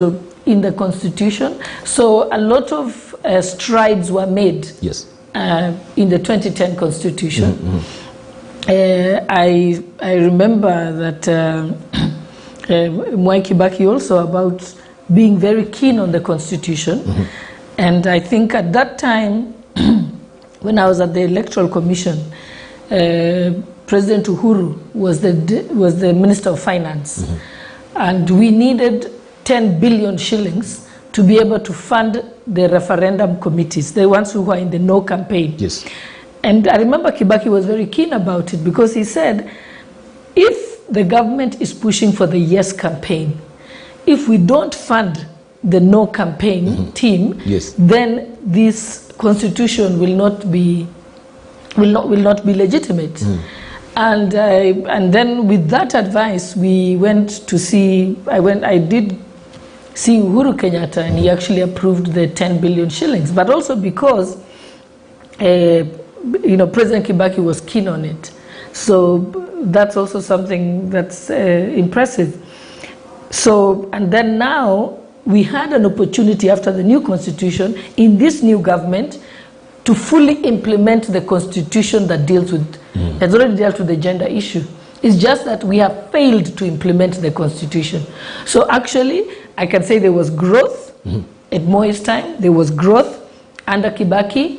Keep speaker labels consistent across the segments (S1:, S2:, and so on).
S1: in the Constitution. So a lot of strides were made in the 2010 Constitution. I remember that Kibaki also about being very keen on the Constitution. And I think at that time, when I was at the Electoral Commission, President Uhuru was the Minister of Finance. And we needed 10 billion shillings to be able to fund the referendum committees, the ones who were in the no campaign. And I remember Kibaki was very keen about it because he said, if the government is pushing for the yes campaign, if we don't fund the no campaign team, then this constitution will not be legitimate. And then with that advice, we went to see, I did see Uhuru Kenyatta, and he actually approved the 10 billion shillings, but also because, President Kibaki was keen on it. So that's also something that's impressive. So, and then now we had an opportunity after the new constitution in this new government to fully implement the constitution that deals with, has already dealt with the gender issue. It's just that we have failed to implement the constitution. So actually, I can say there was growth at Moi's time, there was growth under Kibaki.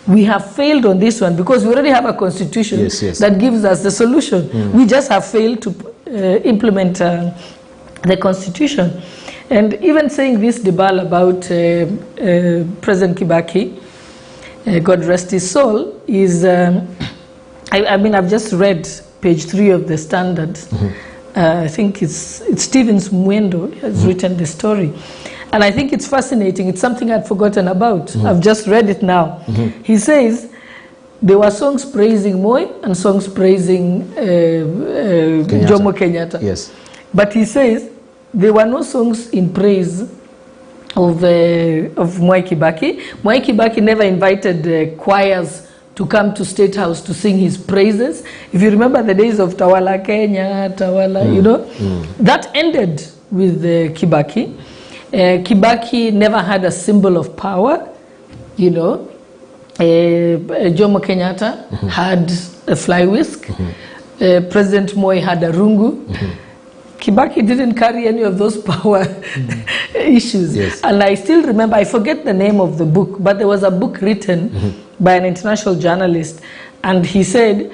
S1: We have failed on this one because we already have a constitution that gives us the solution. We just have failed to implement the constitution. And even saying this, Debal, about President Kibaki, God rest his soul, is, I mean, I've just read page 3 of the Standard. I think it's Stevens Mwendo has written the story. And I think it's fascinating. It's something I'd forgotten about. I've just read it now. He says there were songs praising Moi and songs praising Jomo Kenyatta. But he says there were no songs in praise of Mwai Kibaki. Mwai Kibaki never invited choirs to come to State House to sing his praises. If you remember the days of Tawala Kenya, Tawala, you know, that ended with Kibaki. Kibaki never had a symbol of power, you know. Jomo Kenyatta had a fly whisk. President Moi had a rungu. Kibaki didn't carry any of those power issues. And I still remember, I forget the name of the book, but there was a book written by an international journalist, and he said,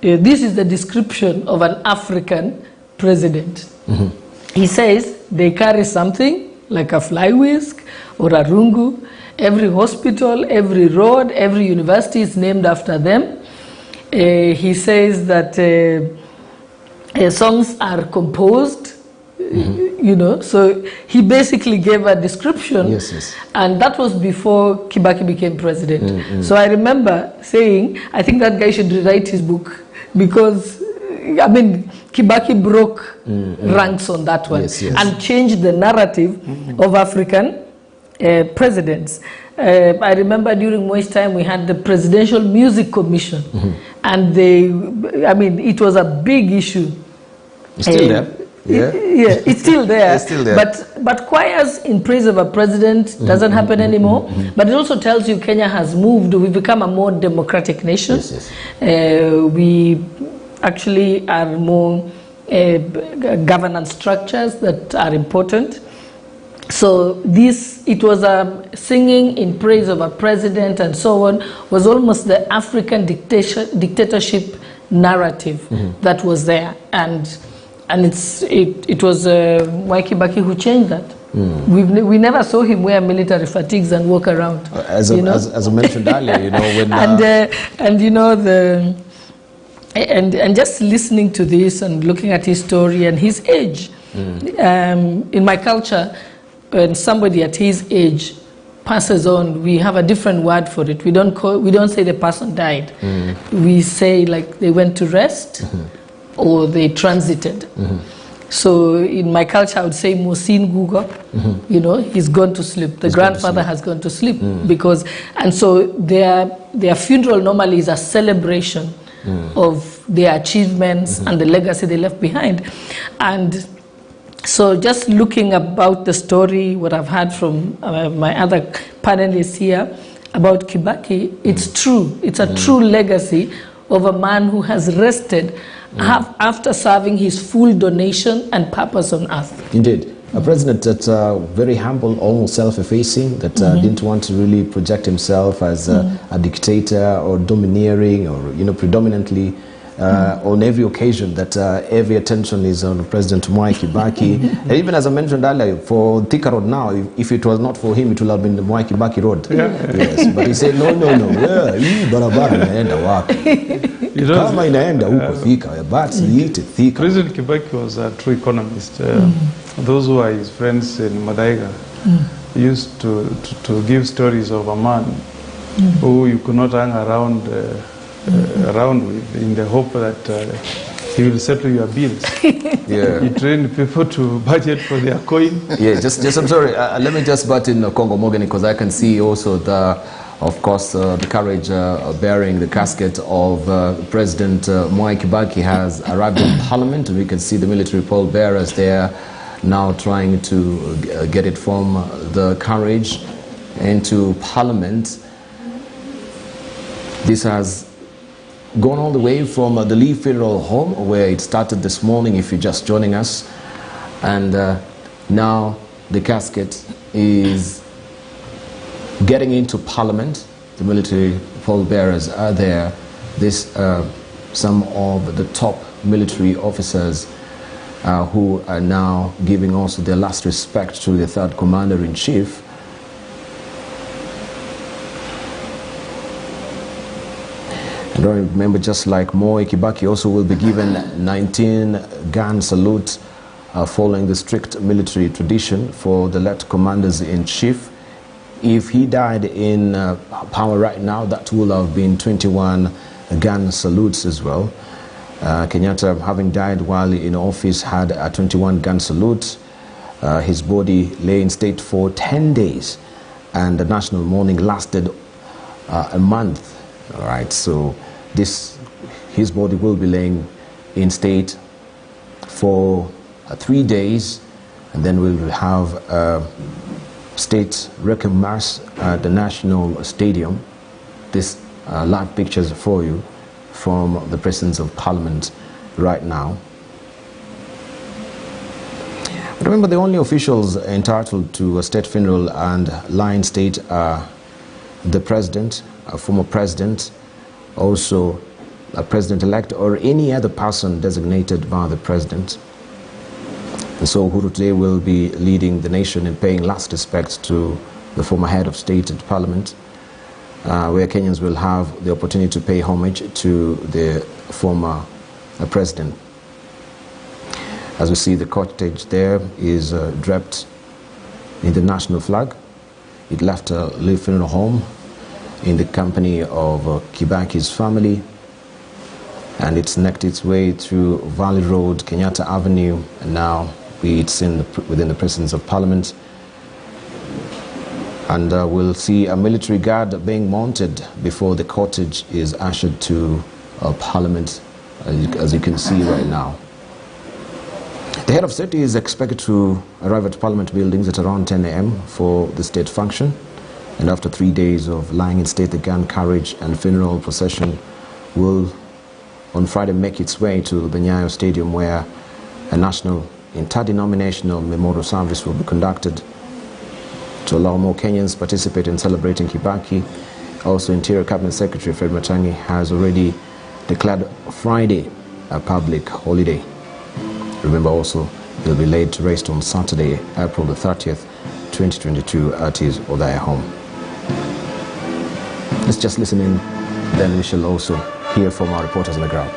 S1: this is the description of an African president. He says, they carry something like a fly whisk or a rungu. Every hospital, every road, every university is named after them. He says that songs are composed, you know, so he basically gave a description, and that was before Kibaki became president. So I remember saying, I think that guy should rewrite his book, because, I mean, Kibaki broke ranks on that one and changed the narrative of African presidents. I remember during Moi's time we had the Presidential Music Commission, and I mean, it was a big issue.
S2: It's still there.
S1: It's still there.
S2: It's still there.
S1: But choirs in praise of a president doesn't happen anymore. But it also tells you Kenya has moved. We've become a more democratic nation. We actually are more governance structures that are important. So it was a singing in praise of a president and so on, was almost the African dictatorship narrative that was there. And it was Mwai Kibaki who changed that. We never saw him wear military fatigues and walk around.
S2: As I mentioned earlier, you know, when
S1: and you know and just listening to this and looking at his story and his age, in my culture, when somebody at his age passes on, we have a different word for it. We don't say the person died. We say like they went to rest or they transited. So in my culture, I would say Mosin Gugo, you know, he's gone to sleep. The grandfather has gone to sleep because, and so their funeral normally is a celebration of their achievements and the legacy they left behind. And So just looking about the story, what I've heard from my other panelists here about Kibaki, it's true. It's a true legacy of a man who has rested after serving his full donation and purpose on earth.
S2: Indeed. A president that's very humble, almost self-effacing, that didn't want to really project himself as a dictator or domineering or, predominantly on every occasion that every attention is on President Mwai Kibaki. And even as I mentioned earlier, for Thika Road now, if it was not for him, it would have been the Mwai Kibaki Road. Yes, but he said, no, hii barabara inaenda wapi? Kama inaenda huko Thika, but iite Thika.
S3: President Kibaki was a true economist. Those who are his friends in Madaiga used to give stories of a man who you could not hang around with in the hope that he will settle your bills. He trained people to budget for their coin.
S2: Just I'm sorry. Let me just butt in Congo Morgan, because I can see also of course, the carriage bearing the casket of President Mwai Kibaki has arrived in Parliament, and we can see the military pallbearers there now trying to get it from the carriage into Parliament. This has gone all the way from the Lee Funeral Home, where it started this morning, if you're just joining us, and now the casket is getting into Parliament. The military pallbearers are there. Some of the top military officers who are now giving also their last respect to the third commander-in-chief. And I remember, just like Moi, Kibaki also will be given 19-gun salute following the strict military tradition for the late commanders-in-chief. If he died in power right now, that will have been 21 gun salutes as well. Kenyatta, having died while in office, had a 21 gun salute. His body lay in state for 10 days, and the national mourning lasted a month. All right, so his body will be laying in state for 3 days, and then we'll have state requiem mass at the National Stadium. This live pictures for you from the presence of Parliament right now. Remember, the only officials entitled to a state funeral and lie in state are the president, a former president, also a president-elect, or any other person designated by the president. And so Uhuru today will be leading the nation in paying last respects to the former head of state and Parliament, where Kenyans will have the opportunity to pay homage to the former president. As we see, the cortege there is draped in the national flag. It left Lee Funeral Home in the company of Kibaki's family, and it's necked its way through Valley Road, Kenyatta Avenue, and now it's within the presence of Parliament. And we'll see a military guard being mounted before the cortege is ushered to Parliament, as you can see right now. The head of state is expected to arrive at Parliament buildings at around 10 a.m. for the state function. And after 3 days of lying in state, the gun carriage and funeral procession will on Friday make its way to the Nyayo Stadium, where a national interdenominational memorial service will be conducted to allow more Kenyans participate in celebrating Kibaki. Also, Interior Cabinet Secretary Fred Matiang'i has already declared Friday a public holiday. Remember also, he'll be laid to rest on Saturday, April the 30th, 2022 at his Othaya home. Let's just listen in, then we shall also hear from our reporters on the ground.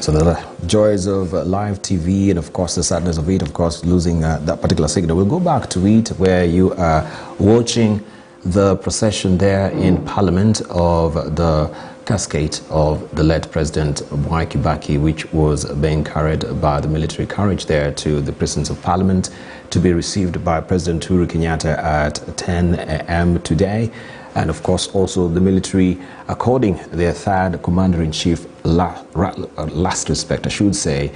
S2: So the joys of live TV and of course the sadness of it, of course losing that particular signal. We'll go back to it where you are watching the procession there in Parliament of the casket of the late President Kibaki, which was being carried by the military carriage there to the presence of Parliament to be received by President Uhuru Kenyatta at 10 a.m. today. And of course also the military according their third commander-in-chief last respect, I should say,